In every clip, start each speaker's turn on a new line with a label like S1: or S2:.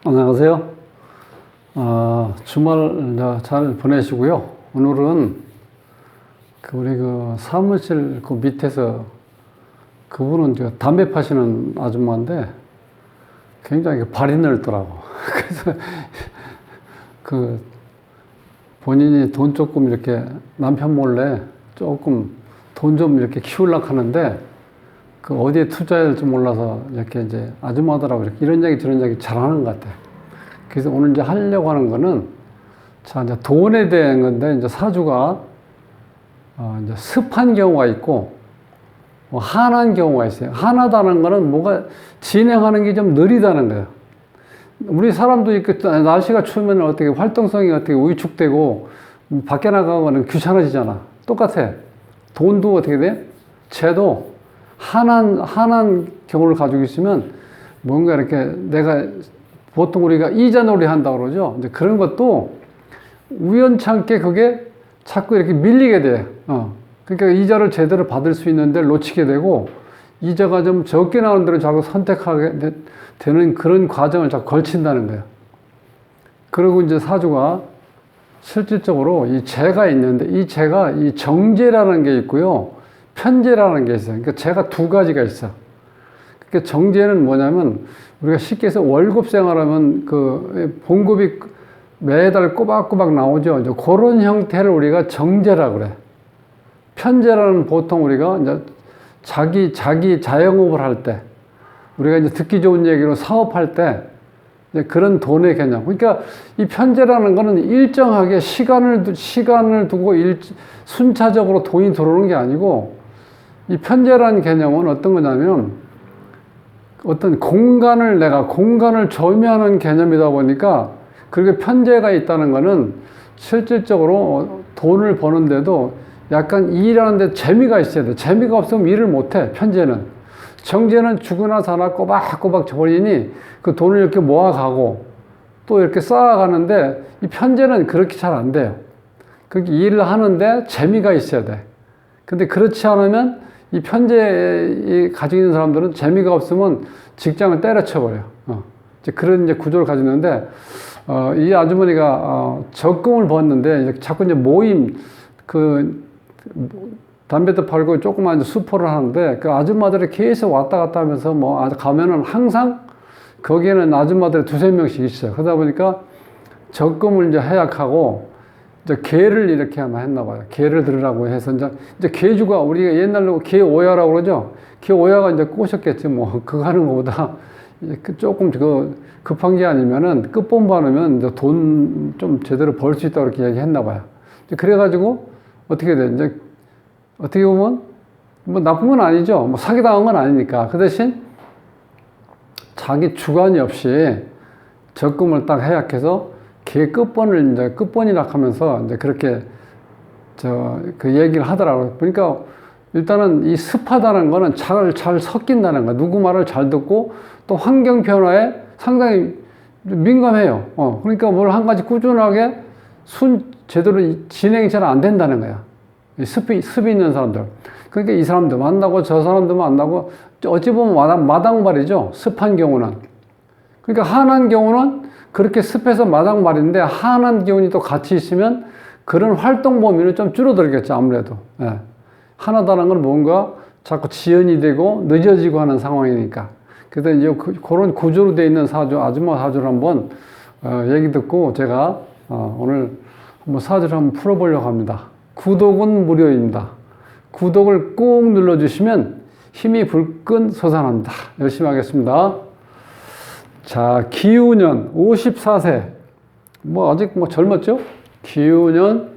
S1: 안녕하세요. 주말 잘 보내시고요. 오늘은 우리 사무실 밑에서 그분은 담배 파시는 아줌마인데 굉장히 발이 넓더라고. 그래서 본인이 돈 조금 이렇게 남편 몰래 조금 돈 좀 이렇게 키우려고 하는데 어디에 투자해야 할지 몰라서 이렇게 이제 아줌마들하고 이런 얘기 저런 얘기 잘 하는 것 같아. 그래서 오늘 이제 하려고 하는 거는 이제 돈에 대한 건데 이제 사주가 이제 습한 경우가 있고 한한 경우가 있어요. 한하다는 거는 뭐가 진행하는 게 좀 느리다는 거예요. 우리 사람도 이렇게 날씨가 추우면 어떻게 활동성이 어떻게 위축되고 밖에 나가고는 귀찮아지잖아. 똑같아. 돈도 어떻게 돼? 채도 한한 경우를 가지고 있으면 뭔가 이렇게 보통 우리가 이자놀이 한다고 그러죠. 이제 그런 것도 우연찮게 그게 자꾸 이렇게 밀리게 돼. 그러니까 이자를 제대로 받을 수 있는 데를 놓치게 되고 이자가 좀 적게 나오는 데를 자꾸 선택하게 되는 그런 과정을 자꾸 걸친다는 거예요. 그리고 이제 사주가 실질적으로 이 재가 있는데 이 재가 이 정재라는 게 있고요. 편재라는 게 있어요. 그러니까 재가 두 가지가 있어. 그러니까 정재는 뭐냐면 우리가 쉽게 해서 월급 생활하면 봉급이 매달 꼬박꼬박 나오죠. 이제 그런 형태를 우리가 정재라고 그래. 편재라는 보통 우리가 이제 자기 자영업을 할 때 우리가 이제 듣기 좋은 얘기로 사업할 때 이제 그런 돈의 개념. 그러니까 이 편재라는 거는 일정하게 시간을 두고 순차적으로 돈이 들어오는 게 아니고 이 편재라는 개념은 어떤 거냐면 어떤 공간을 점유하는 개념이다 보니까 그렇게 편재가 있다는 거는 실질적으로 돈을 버는데도 약간 일하는데 재미가 있어야 돼. 재미가 없으면 일을 못 해, 편재는. 정재는 죽으나 사나 꼬박꼬박 버리니 그 돈을 이렇게 모아가고 또 이렇게 쌓아가는데 이 편재는 그렇게 잘 안 돼요. 그렇게 일을 하는데 재미가 있어야 돼. 근데 그렇지 않으면 이 편재 가지고 있는 사람들은 재미가 없으면 직장을 때려쳐버려요. 이제 그런 이제 구조를 가지고 있는데, 이 아주머니가, 적금을 벌었는데, 자꾸 이제 모임, 담배도 팔고 조그만 수포를 하는데, 그 아줌마들이 계속 왔다 갔다 하면서 가면은 항상 거기에는 아줌마들이 두세 명씩 있어요. 그러다 보니까 적금을 이제 해약하고, 이제 개를 이렇게 아마 했나 봐요. 개를 들으라고 해서 이제 개주가 우리가 옛날로 개 오야라고 그러죠. 개 오야가 이제 꼬셨겠지 뭐. 그거 하는 것보다 조금 급한 게 아니면은 끝본받으면 이제 돈 좀 제대로 벌 수 있다고 그렇게 얘기했나 봐요. 그래가지고 어떻게 돼? 이제 어떻게 보면 뭐 나쁜 건 아니죠. 뭐 사기당한 건 아니니까. 그 대신 자기 주관이 없이 적금을 딱 해약해서 걔 끝번이라 하면서 이제 그렇게 얘기를 하더라고요. 그러니까 일단은 이 습하다는 거는 잘 섞인다는 거야. 누구 말을 잘 듣고 또 환경 변화에 상당히 민감해요. 그러니까 뭘 한 가지 꾸준하게 제대로 진행이 잘 안 된다는 거야. 습이 있는 사람들. 그러니까 이 사람도 만나고 저 사람도 만나고 어찌 보면 마당발이죠. 습한 경우는. 그러니까 한한 경우는 그렇게 습해서 마당발인데 한한 기운이 또 같이 있으면 그런 활동 범위는 좀 줄어들겠죠. 아무래도. 예. 하나다는 건 뭔가 자꾸 지연이 되고 늦어지고 하는 상황이니까. 그래서 이제 그런 구조로 되어 있는 아줌마 사주를 한번 얘기 듣고 제가 오늘 한번 사주를 한번 풀어보려고 합니다. 구독은 무료입니다. 구독을 꾹 눌러주시면 힘이 불끈 솟아납니다. 열심히 하겠습니다. 자, 기우년 54세. 아직 젊었죠? 기우년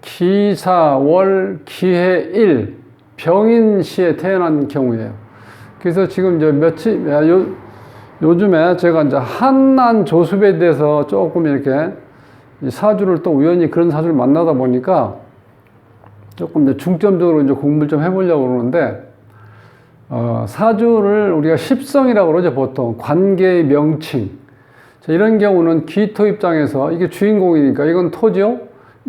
S1: 기사월 기해 1 병인시에 태어난 경우예요. 그래서 지금 이제 요즘에 제가 이제 한난 조습에 대해서 조금 이렇게 이 사주를 또 우연히 그런 사주를 만나다 보니까 조금 이제 중점적으로 이제 공부를 좀 해보려고 그러는데, 사주를 우리가 십성이라고 그러죠, 보통. 관계의 명칭. 자, 이런 경우는 기토 입장에서 이게 주인공이니까 이건 토죠,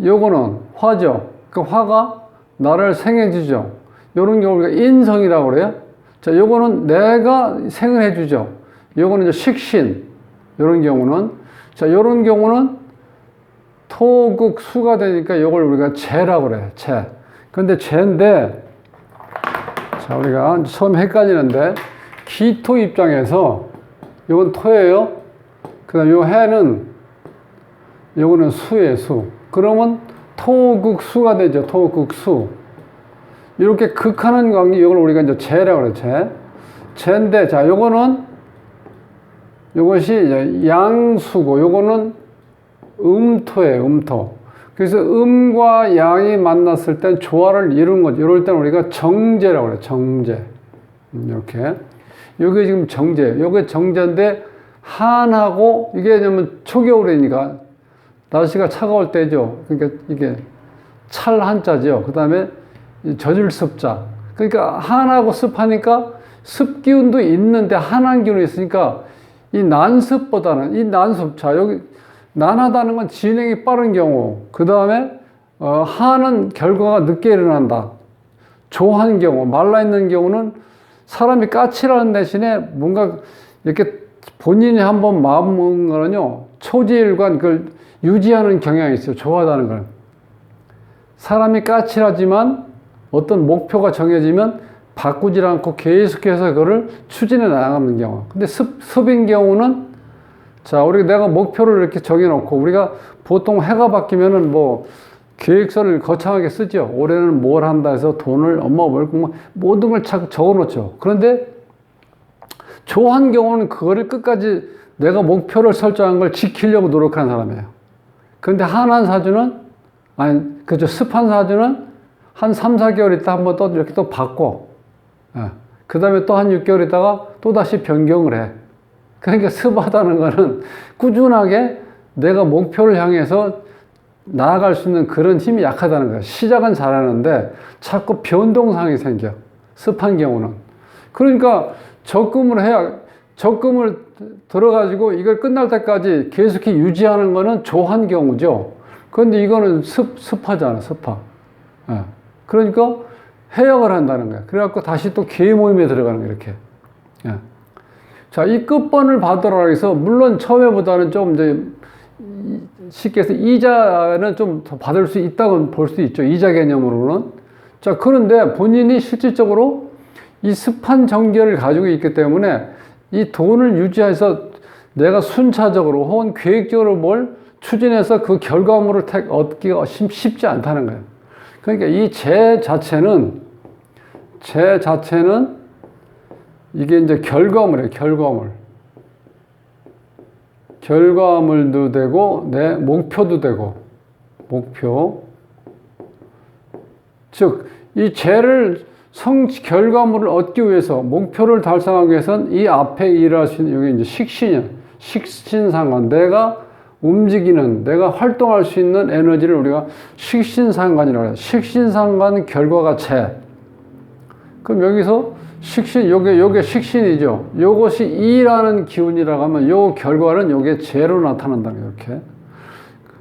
S1: 요거는 화죠. 그 화가 나를 생해주죠. 요런 경우 우리가 인성이라고 그래요. 자, 요거는 내가 생을 해주죠. 요거는 이제 식신. 이런 경우는. 자, 이런 경우는 토극 수가 되니까 이걸 우리가 재라고 그래. 재. 근데 재인데, 자, 우리가 처음 헷갈리는데, 기토 입장에서 이건 토예요. 그 다음 요 해는 요거는 수예요, 수. 그러면 토극수가 되죠. 토극수. 이렇게 극하는 관계, 이걸 우리가 이제 재라고 그래요. 재. 재인데, 자, 요거는, 요것이 이제 양수고, 요거는 음토예요, 음토. 그래서 음과 양이 만났을 땐 조화를 이루는 거죠. 이럴 땐 우리가 정제라고 그래요, 정제. 이렇게. 요게 지금 정제예요. 요게 정제인데, 한하고, 이게 왜냐면 초겨울이니까, 날씨가 차가울 때죠. 그러니까 이게 찰 한자죠. 그 다음에 젖을 습자. 그러니까 한하고 습하니까 습 기운도 있는데 한한 기운이 있으니까 이 난습보다는 이 난습. 자, 여기 난하다는 건 진행이 빠른 경우. 그 다음에 한은 결과가 늦게 일어난다. 조한 경우, 말라있는 경우는 사람이 까칠하는 대신에 뭔가 이렇게 본인이 한번 마음먹은 거는요, 초지일관 그걸 유지하는 경향이 있어요. 좋아하다는 걸. 사람이 까칠하지만 어떤 목표가 정해지면 바꾸지 않고 계속해서 그거를 추진해 나가는 경우. 근데 습인 경우는, 자, 내가 목표를 이렇게 정해놓고, 우리가 보통 해가 바뀌면은 뭐, 계획서를 거창하게 쓰죠. 올해는 뭘 한다 해서 돈을 엄마가 벌고, 모든 걸 적어 놓죠. 그런데, 조한 경우는 그거를 끝까지 내가 목표를 설정한 걸 지키려고 노력하는 사람이에요. 그런데 한한 사주는, 아니, 그죠. 습한 사주는 한 3, 4개월 있다 한번 또 이렇게 또 바꿔. 그 다음에 또 한 6개월 있다가 또 다시 변경을 해. 그러니까 습하다는 거는 꾸준하게 내가 목표를 향해서 나아갈 수 있는 그런 힘이 약하다는 거예요. 시작은 잘하는데 자꾸 변동상이 생겨. 습한 경우는. 그러니까 적금을 들어가지고 이걸 끝날 때까지 계속해 유지하는 거는 조한 경우죠. 그런데 이거는 습하잖아, 습하. 예. 그러니까 해역을 한다는 거야. 그래갖고 다시 또 개 모임에 들어가는 거야, 이렇게. 예. 자, 이 끝번을 받으라 해서, 물론 처음에보다는 좀 이제 쉽게 해서 이자는 좀 더 받을 수 있다고 볼 수 있죠. 이자 개념으로는. 자, 그런데 본인이 실질적으로 이 습한 정결을 가지고 있기 때문에 이 돈을 유지해서 내가 순차적으로 혹은 계획적으로 뭘 추진해서 그 결과물을 얻기가 쉽지 않다는 거예요. 그러니까 이 재 자체는 이게 이제 결과물이에요, 결과물. 결과물도 되고, 내 목표도 되고, 목표. 즉, 이 재를 결과물을 얻기 위해서, 목표를 달성하기 위해서는 이 앞에 일할 수 있는, 여기 이제 식신이야. 식신상관. 내가 움직이는, 내가 활동할 수 있는 에너지를 우리가 식신상관이라고 해요. 식신상관 결과가 재. 그럼 여기서 요게 식신이죠. 요것이 이라는 기운이라고 하면 요 결과는 요게 재로 나타난다. 이렇게.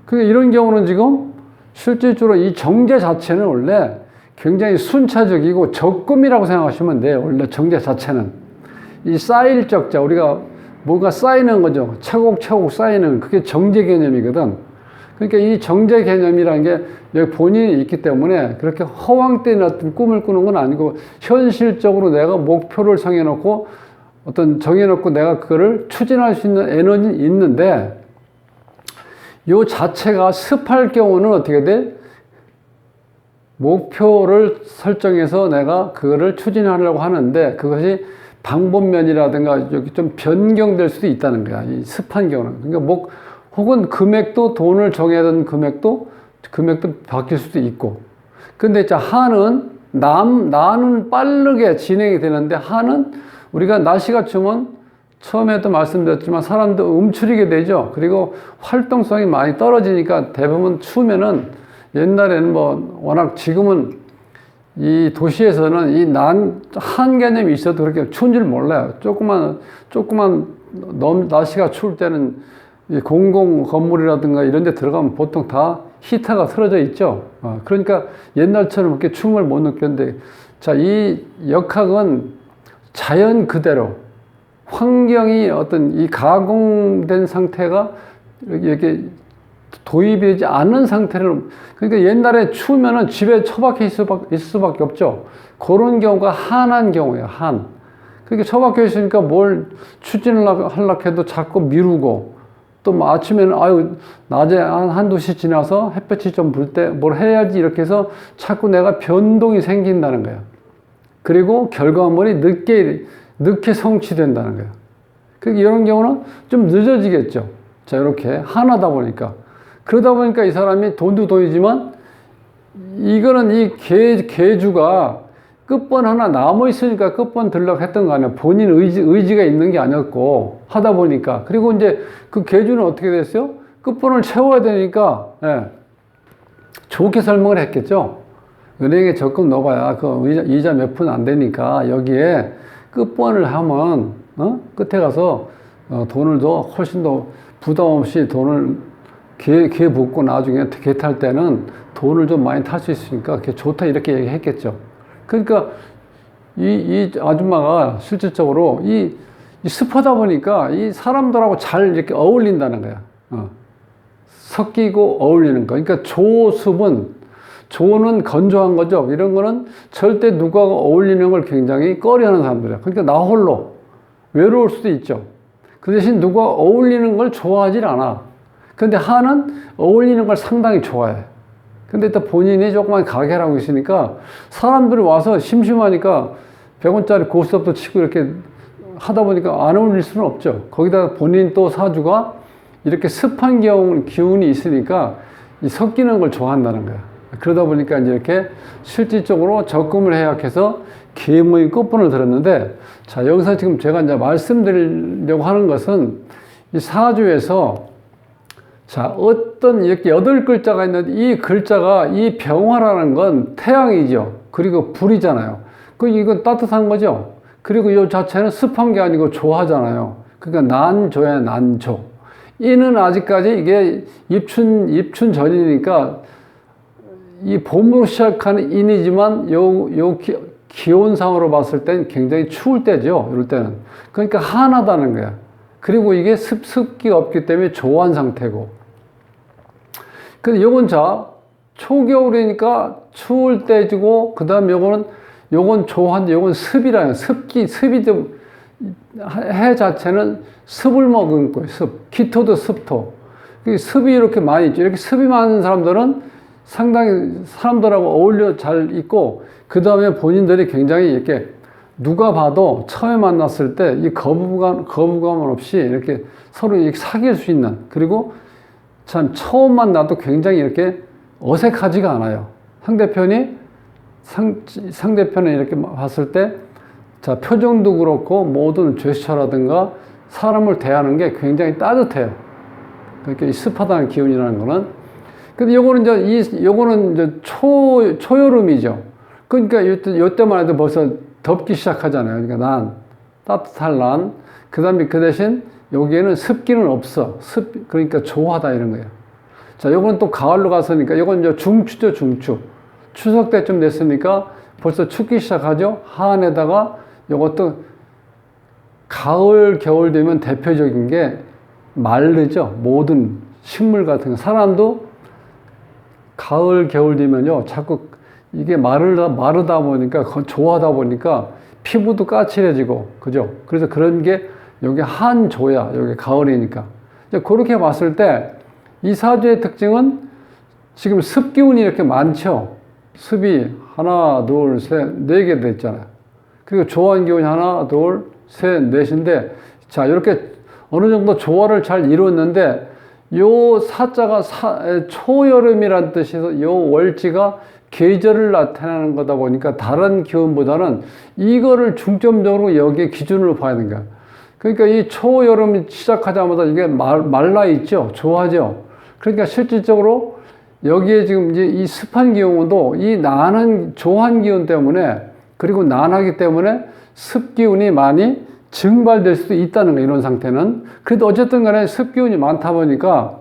S1: 그러니까 이런 경우는 지금 실질적으로 이 정제 자체는 원래 굉장히 순차적이고 적금이라고 생각하시면 돼요. 원래 정제 자체는. 이 쌓일 적자, 우리가 뭔가 쌓이는 거죠. 차곡차곡 쌓이는, 그게 정제 개념이거든. 그러니까 이 정제 개념이라는 게 여기 본인이 있기 때문에 그렇게 허황된 어떤 꿈을 꾸는 건 아니고, 현실적으로 내가 목표를 정해놓고 정해놓고 내가 그거를 추진할 수 있는 에너지는 있는데, 요 자체가 습할 경우는 어떻게 돼? 목표를 설정해서 내가 그거를 추진하려고 하는데 그것이 방법면이라든가 여기 좀 변경될 수도 있다는 거야. 이 습한 경우는. 그러니까 혹은 금액도, 돈을 정해둔 금액도 바뀔 수도 있고. 근데 자, 나는 빠르게 진행이 되는데, 한은 우리가 날씨가 추면 처음에도 말씀드렸지만 사람도 움츠리게 되죠. 그리고 활동성이 많이 떨어지니까 대부분 추우면은, 옛날에는 뭐 워낙, 지금은 이 도시에서는 한 개념이 있어도 그렇게 추운 줄 몰라요. 조그만 너무 날씨가 추울 때는 이 공공 건물이라든가 이런 데 들어가면 보통 다 히터가 틀어져 있죠. 그러니까 옛날처럼 그렇게 추움을 못 느꼈는데, 자, 이 역학은 자연 그대로 환경이 어떤 이 가공된 상태가 이렇게 도입이 되지 않는 상태를, 그러니까 옛날에 추우면은 집에 처박혀 있을 수밖에 없죠. 그런 경우가 한한 경우예요, 한. 그렇게 처박혀 있으니까 뭘 추진을 하려고 해도 자꾸 미루고, 또 뭐 아침에는 아유 낮에 한두 시 지나서 햇볕이 좀 불 때 뭘 해야지 이렇게 해서 자꾸 내가 변동이 생긴다는 거예요. 그리고 결과물이 늦게 성취된다는 거예요. 그러니까 이런 경우는 좀 늦어지겠죠. 자, 이렇게 하나다 보니까. 그러다 보니까 이 사람이 돈도 돈이지만 이거는 이 계주가 끝번 하나 남아있으니까 끝번 들려고 했던 거 아니야. 본인 의지가 있는 게 아니었고, 하다 보니까. 그리고 이제 그 계주는 어떻게 됐어요? 끝번을 채워야 되니까, 예, 좋게 설명을 했겠죠. 은행에 적금 넣어봐야 그 이자 몇 푼 안 되니까 여기에 끝번을 하면, 끝에 가서 돈을 더 훨씬 더 부담 없이 돈을 개 붓고 나중에 개 탈 때는 돈을 좀 많이 탈 수 있으니까 그게 좋다 이렇게 얘기했겠죠. 그러니까 이 아줌마가 실질적으로 이 습하다 보니까 이 사람들하고 잘 이렇게 어울린다는 거야. 섞이고 어울리는 거. 그러니까 조는 건조한 거죠. 이런 거는 절대 누구하고 어울리는 걸 굉장히 꺼려하는 사람들이야. 그러니까 나 홀로 외로울 수도 있죠. 그 대신 누가 어울리는 걸 좋아하질 않아. 근데 한은 어울리는 걸 상당히 좋아해. 근데 또 본인이 조그만 가게를 하고 있으니까 사람들이 와서 심심하니까 100원짜리 고스톱도 치고 이렇게 하다 보니까 안 어울릴 수는 없죠. 거기다 본인 또 사주가 이렇게 습한 기운이 있으니까 이 섞이는 걸 좋아한다는 거야. 그러다 보니까 이제 이렇게 실질적으로 적금을 해약해서 계모의 끝분을 들었는데, 자, 여기서 지금 제가 이제 말씀드리려고 하는 것은 이 사주에서 자, 어떤 이렇게 8글자가 있는데 이 글자가 이 병화라는 건 태양이죠. 그리고 불이잖아요. 이건 따뜻한 거죠. 그리고 이 자체는 습한 게 아니고 조하잖아요. 그러니까 난조야, 난조. 이는 아직까지 이게 입춘 전이니까 이 봄으로 시작하는 인이지만 기온상으로 봤을 땐 굉장히 추울 때죠. 이럴 때는. 그러니까 한하다는 거야. 그리고 이게 습기가 없기 때문에 조한 상태고. 근데 요건 초겨울이니까 추울 때지고, 그 다음에 요건 조한, 요건 습이라요. 습이 좀, 해 자체는 습을 머금고 거예요. 습. 기토도 습토. 습이 이렇게 많이 있죠. 이렇게 습이 많은 사람들은 상당히 사람들하고 어울려 잘 있고, 그 다음에 본인들이 굉장히 이렇게 누가 봐도 처음에 만났을 때 이 거부감 없이 이렇게 서로 이렇게 사귈 수 있는, 그리고 참 처음 만나도 굉장히 이렇게 어색하지가 않아요. 상대편을 이렇게 봤을 때, 자, 표정도 그렇고 모든 제스처라든가 사람을 대하는 게 굉장히 따뜻해요. 그러니까 이 습하다는 기운이라는 거는. 근데 요거는 이제 초여름이죠. 그러니까 요때만 해도 벌써 덥기 시작하잖아요. 그러니까 따뜻할 그 다음에 그 대신 여기에는 습기는 없어. 그러니까 조하다 이런 거예요. 자, 요거는 또 가을로 갔으니까, 요건 이제 중추죠, 중추. 추석 때쯤 됐으니까 벌써 춥기 시작하죠. 한에다가 요것도 가을, 겨울 되면 대표적인 게 마르죠. 모든 식물 같은 거. 사람도 가을, 겨울 되면요, 자꾸 이게 마르다 보니까, 조하다 보니까 피부도 까칠해지고, 그죠? 그래서 그런 게 여기 한조야. 여기 가을이니까. 이제 그렇게 봤을 때 이 사주의 특징은 지금 습기운이 이렇게 많죠. 습이 하나, 둘, 셋, 4개 됐잖아요. 그리고 조한 기운이 하나, 둘, 셋, 넷인데, 자, 이렇게 어느 정도 조화를 잘 이루었는데, 요 사자가 초여름이란 뜻에서 요 월지가 계절을 나타내는 거다 보니까 다른 기운보다는 이거를 중점적으로 여기에 기준으로 봐야 되는 거야. 그러니까 이 초여름이 시작하자마자 이게 말라 있죠. 조하죠. 그러니까 실질적으로 여기에 지금 이제 이 습한 기운도 이 나는 조한 기운 때문에, 그리고 난하기 때문에 습기운이 많이 증발될 수도 있다는 거예요. 이런 상태는. 그래도 어쨌든 간에 습기운이 많다 보니까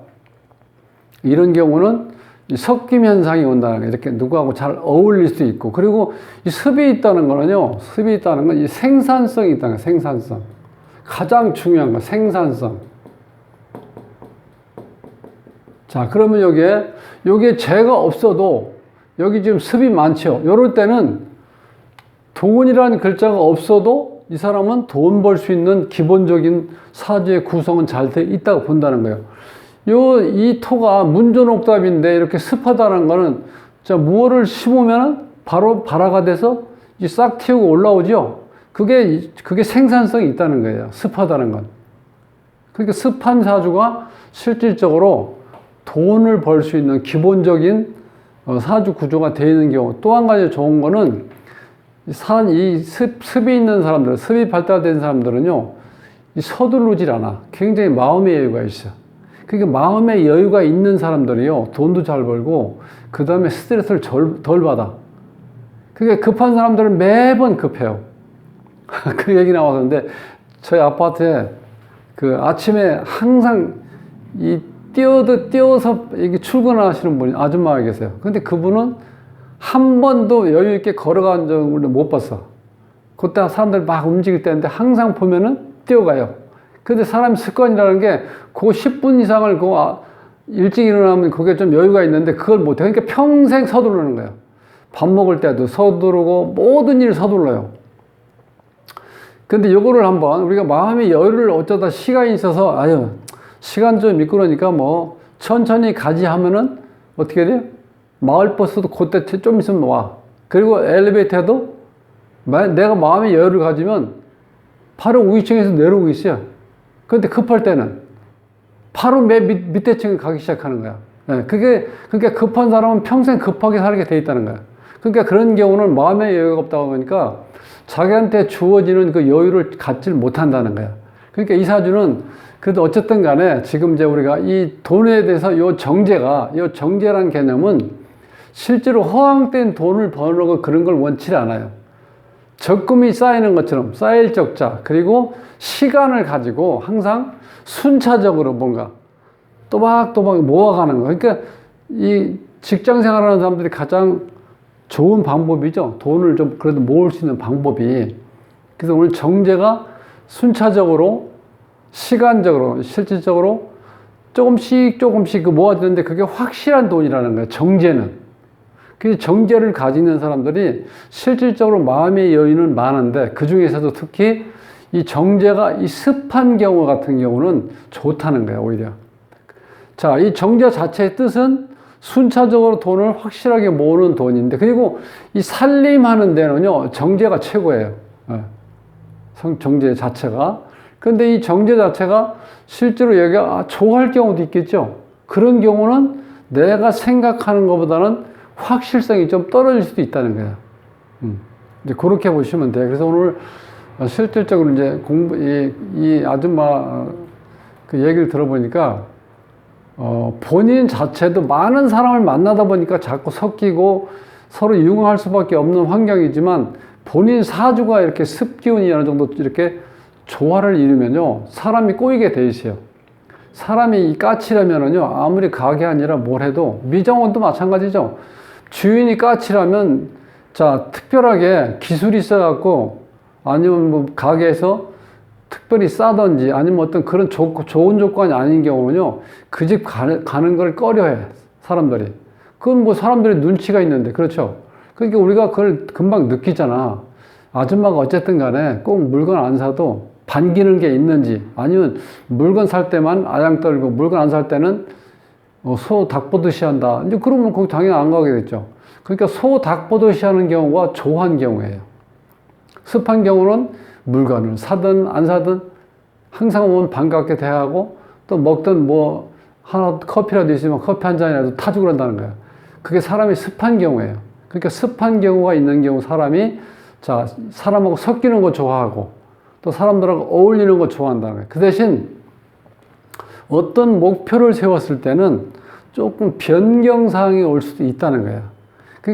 S1: 이런 경우는 이 섞임 현상이 온다는 거예요. 이렇게 누구하고 잘 어울릴 수 있고. 그리고 이 습이 있다는 거는요, 습이 있다는 건 이 생산성이 있다는 거예요. 생산성. 가장 중요한 거, 생산성. 자, 그러면 여기에 재가 없어도, 여기 지금 습이 많죠? 요럴 때는 돈이라는 글자가 없어도 이 사람은 돈 벌 수 있는 기본적인 사주의 구성은 잘 돼 있다고 본다는 거예요. 이 토가 문전옥답인데 이렇게 습하다는 거는, 자, 무엇을 심으면 바로 발화가 돼서 싹 튀우고 올라오죠? 그게 생산성이 있다는 거예요. 습하다는 건. 그러니까 습한 사주가 실질적으로 돈을 벌 수 있는 기본적인 사주 구조가 되어 있는 경우. 또 한 가지 좋은 거는 습이 있는 사람들, 습이 발달된 사람들은요, 서두르질 않아. 굉장히 마음의 여유가 있어. 그러니까 마음의 여유가 있는 사람들이요, 돈도 잘 벌고, 그 다음에 스트레스를 덜 받아. 그러니까 급한 사람들은 매번 급해요. 그 얘기 나왔는데, 저희 아파트에 아침에 항상 뛰어서 이게 출근하시는 분이 아줌마가 계세요. 근데 그분은 한 번도 여유 있게 걸어간 적을 못 봤어. 그때 사람들 막 움직일 때인데 항상 보면은 뛰어가요. 근데 사람 습관이라는 게 그 10분 이상을 일찍 일어나면 그게 좀 여유가 있는데 그걸 못 해. 그러니까 평생 서두르는 거예요. 밥 먹을 때도 서두르고 모든 일 서둘러요. 근데 요거를 한번 우리가 마음의 여유를 어쩌다 시간이 있어서 시간 좀 미끄러니까 뭐 천천히 가지 하면은 어떻게 돼요? 마을버스도 그때 좀 있으면 와. 그리고 엘리베이터도 내가 마음의 여유를 가지면 바로 위층에서 내려오고 있어요. 그런데 급할 때는 바로 밑에 층에 가기 시작하는 거야. 네, 그러니까 급한 사람은 평생 급하게 살게 돼 있다는 거야. 그러니까 그런 경우는 마음의 여유가 없다고 하니까 자기한테 주어지는 그 여유를 갖질 못한다는 거야. 그러니까 이 사주는 그래도 어쨌든 간에 지금 이제 우리가 이 돈에 대해서 요 정제라는 개념은 실제로 허황된 돈을 버는 거 그런 걸 원치 않아요. 적금이 쌓이는 것처럼 쌓일 적자, 그리고 시간을 가지고 항상 순차적으로 뭔가 또박또박 모아가는 거. 그러니까 이 직장 생활하는 사람들이 가장 좋은 방법이죠. 돈을 좀 그래도 모을 수 있는 방법이. 그래서 오늘 정제가 순차적으로, 시간적으로, 실질적으로 조금씩 모아지는데 그게 확실한 돈이라는 거예요. 정제는. 그래서 정제를 가지는 사람들이 실질적으로 마음의 여유는 많은데 그 중에서도 특히 이 정제가 이 습한 경우 같은 경우는 좋다는 거예요, 오히려. 자, 이 정제 자체의 뜻은 순차적으로 돈을 확실하게 모으는 돈인데, 그리고 이 살림하는 데는요, 정제가 최고예요. 정제 자체가. 근데 이 정제 자체가 실제로 여기가 좋아할 경우도 있겠죠. 그런 경우는 내가 생각하는 것보다는 확실성이 좀 떨어질 수도 있다는 거예요. 이제 그렇게 보시면 돼요. 그래서 오늘 실질적으로 이제 이 아줌마 그 얘기를 들어보니까, 본인 자체도 많은 사람을 만나다 보니까 자꾸 섞이고 서로 융화할 수밖에 없는 환경이지만 본인 사주가 이렇게 습기운이 어느 정도 이렇게 조화를 이루면요, 사람이 꼬이게 돼 있어요. 사람이 까칠하면은요, 아무리 가게 아니라 뭘 해도, 미정원도 마찬가지죠. 주인이 까칠하면, 자, 특별하게 기술이 있어갖고, 아니면 뭐 가게에서 특별히 싸든지, 아니면 어떤 그런 좋은 조건이 아닌 경우는요, 그 집 가는 걸 꺼려해, 사람들이. 그건 뭐 사람들이 눈치가 있는데, 그렇죠? 그러니까 우리가 그걸 금방 느끼잖아. 아줌마가 어쨌든 간에 꼭 물건 안 사도 반기는 게 있는지, 아니면 물건 살 때만 아양 떨고 물건 안 살 때는 소 닭 보듯이 한다. 이제 그러면 거기 당연히 안 가게 됐죠. 그러니까 소 닭 보듯이 하는 경우가 조한 경우예요. 습한 경우는 물건을 사든 안 사든 항상 오면 반갑게 대하고, 또 먹든 뭐 하나 커피라도 있으면 커피 한 잔이라도 타주고 그런다는 거예요. 그게 사람이 습한 경우예요. 그러니까 습한 경우가 있는 경우 사람이, 자, 사람하고 섞이는 거 좋아하고 또 사람들하고 어울리는 거 좋아한다는 거예요. 그 대신 어떤 목표를 세웠을 때는 조금 변경사항이 올 수도 있다는 거예요.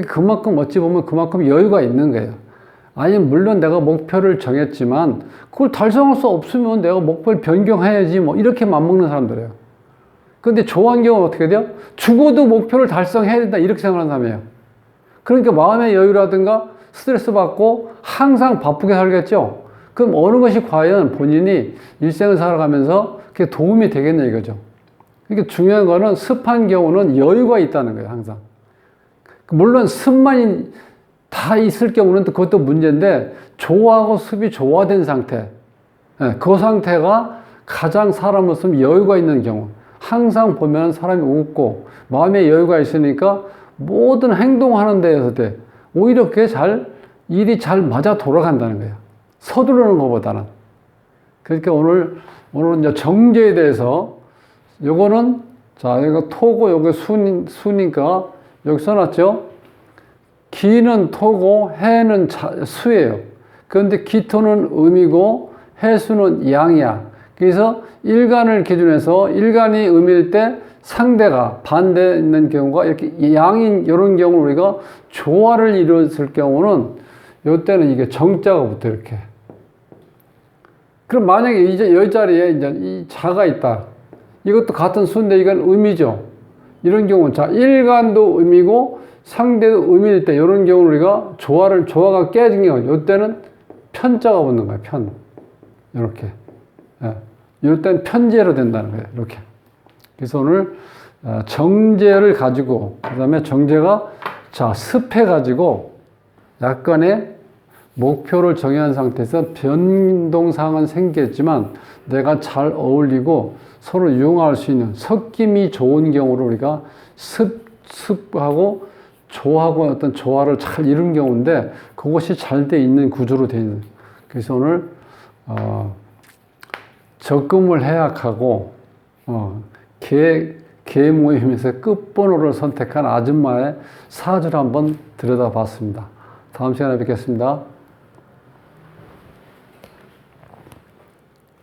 S1: 그만큼 어찌 보면 그만큼 여유가 있는 거예요. 아니, 물론 내가 목표를 정했지만 그걸 달성할 수 없으면 내가 목표를 변경해야지, 뭐 이렇게 맘먹는 사람들이에요. 근데 조한 경우는 어떻게 돼요? 죽어도 목표를 달성해야 된다, 이렇게 생각하는 사람이에요. 그러니까 마음의 여유라든가 스트레스 받고 항상 바쁘게 살겠죠. 그럼 어느 것이 과연 본인이 일생을 살아가면서 그게 도움이 되겠냐 이거죠. 그러니까 중요한 거는 습한 경우는 여유가 있다는 거예요, 항상. 물론 습만 다 있을 경우는 그것도 문제인데, 조화하고 습이 조화된 상태, 그 상태가 가장 사람으로서 여유가 있는 경우. 항상 보면 사람이 웃고 마음에 여유가 있으니까 모든 행동하는 데에서 오히려 그게 일이 잘 맞아 돌아간다는 거예요. 서두르는 것보다는. 그러니까 오늘은 이제 정제에 대해서, 요거는, 자, 이거 토고, 요게 수니까, 여기 써놨죠? 기는 토고, 해는 수예요. 그런데 기토는 음이고, 해수는 양이야. 그래서 일간을 기준해서 일간이 음일 때 상대가 반대 있는 경우가 이렇게 양인 이런 경우 우리가 조화를 이루었을 경우는 요때는 이게 정자가 붙어 이렇게. 그럼 만약에 이제 이 자리에 이제 이 자가 있다. 이것도 같은 수인데 이건 음이죠. 이런 경우는 자 일간도 음이고 상대도 음일 때 이런 경우 우리가 조화가 깨진 경우 요때는 편자가 붙는 거야. 편. 이렇게. 예. 이럴 땐 편제로 된다는 거예요. 이렇게. 그래서 오늘 정제를 가지고, 그 다음에 정제가 습해가지고 약간의 목표를 정한 상태에서 변동사항은 생겼지만 내가 잘 어울리고 서로 융화할 수 있는 섞임이 좋은 경우를 우리가 습하고 조하고 어떤 조화를 잘 이룬 경우인데 그것이 잘 돼 있는 구조로 되어 있는. 그래서 오늘 적금을 해약하고 개 모임에서 끝번호를 선택한 아줌마의 사주를 한번 들여다봤습니다. 다음 시간에 뵙겠습니다.